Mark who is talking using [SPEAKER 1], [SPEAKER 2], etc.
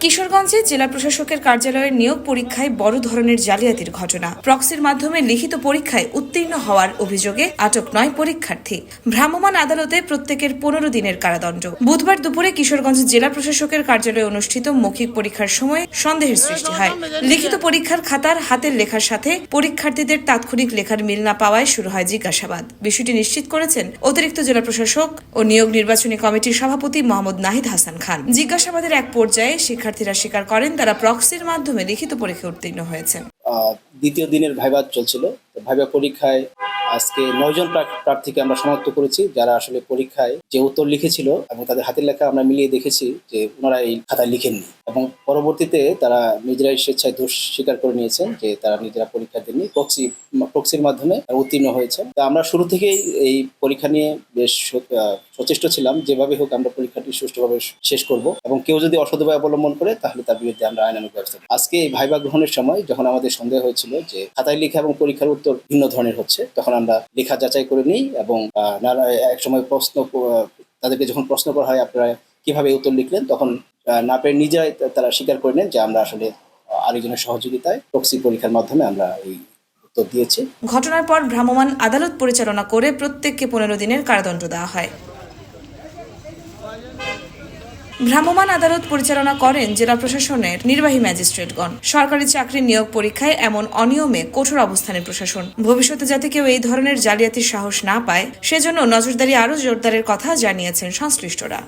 [SPEAKER 1] কিশোরগঞ্জে জেলা প্রশাসকের কার্যালয়ের নিয়োগ পরীক্ষায় বড় ধরনের জালিয়াতির ঘটনা। প্রক্সির মাধ্যমে লিখিত পরীক্ষায় উত্তীর্ণ হওয়ার অভিযোগে আটক ৯ পরীক্ষার্থী। ভ্রাম্যমাণ আদালতে প্রত্যেকের ১৫ দিনের কারাদণ্ড। বুধবার দুপুরে কিশোরগঞ্জ জেলা প্রশাসকের কার্যালয়ে অনুষ্ঠিত মৌখিক পরীক্ষার সময় সন্দেহের সৃষ্টি হয়। লিখিত পরীক্ষার খাতার হাতের লেখার সাথে পরীক্ষার্থীদের তাৎক্ষণিক লেখার মিল না পাওয়ায় শুরু হয় জিজ্ঞাসাবাদ। বিষয়টি নিশ্চিত করেছেন অতিরিক্ত জেলা প্রশাসক ও নিয়োগ নির্বাচনী কমিটির সভাপতি মোহাম্মদ নাহিদ হাসান খান। জিজ্ঞাসাবাদের এক পর্যায়ে শিক্ষার্থীরা স্বীকার করেন তারা প্রক্সির মাধ্যমে লিখিত পরীক্ষায় উত্তীর্ণ হয়েছেন।
[SPEAKER 2] দ্বিতীয় দিনের ভাইভা চলছিল। ভাইভা পরীক্ষায় আজকে 9 জন প্রার্থীকে আমরা শনাক্ত করেছি, যারা আসলে পরীক্ষায় যে উত্তর লিখেছিল এবং তাদের হাতের লেখা আমরা মিলিয়ে দেখেছি যে ওনারা এই খাতায় লিখেননি, এবং পরবর্তীতে তারা নিজেরাই স্বেচ্ছায় দোষ স্বীকার করে নিয়েছেন যে তারা নিজেরা পরীক্ষা দেননি, প্রক্সির মাধ্যমে উত্তীর্ণ হয়েছেন। তা আমরা শুরু থেকেই এই পরীক্ষা নিয়ে বেশ সচেষ্ট ছিলাম, যেভাবে হোক আমরা পরীক্ষাটি সুষ্ঠুভাবে শেষ করব, এবং কেউ যদি অসৎ উপায় অবলম্বন করে তাহলে তার বিরুদ্ধে আমরা আইনানুগ ব্যবস্থা নেব। আজকে এই ভাইভা গ্রহণের সময় যখন আমাদের সন্দেহ হয়েছিল যে খাতায় লেখা এবং পরীক্ষার উত্তর ভিন্ন ধরনের হচ্ছে, তখন আমরা লেখা যাচাই করে নিই এবং এক সময় তাদেরকে যখন প্রশ্ন করা হয় আপনারা কিভাবে উত্তর লিখলেন, তখন না পেরে নিজেরাই তারা স্বীকার করে নেন যে আমরা আসলে আরেকজনের সহযোগিতায় প্রক্সি পরীক্ষার মাধ্যমে আমরা এই উত্তর দিয়েছি।
[SPEAKER 1] ঘটনার পর ভ্রাম্যমাণ আদালত পরিচালনা করে প্রত্যেককে 15 দিনের কারাদণ্ড দেওয়া হয়। ভ্রাম্যমাণ আদালত পরিচালনা করেন জেলা প্রশাসনের নির্বাহী ম্যাজিস্ট্রেটগণ। সরকারি চাকরির নিয়োগ পরীক্ষায় এমন অনিয়মে কঠোর অবস্থানে প্রশাসন। ভবিষ্যতে যাতে কেউ এই ধরনের জালিয়াতির সাহস না পায়, সেজন্য নজরদারি আরও জোরদারের কথা জানিয়েছেন সংশ্লিষ্টরা।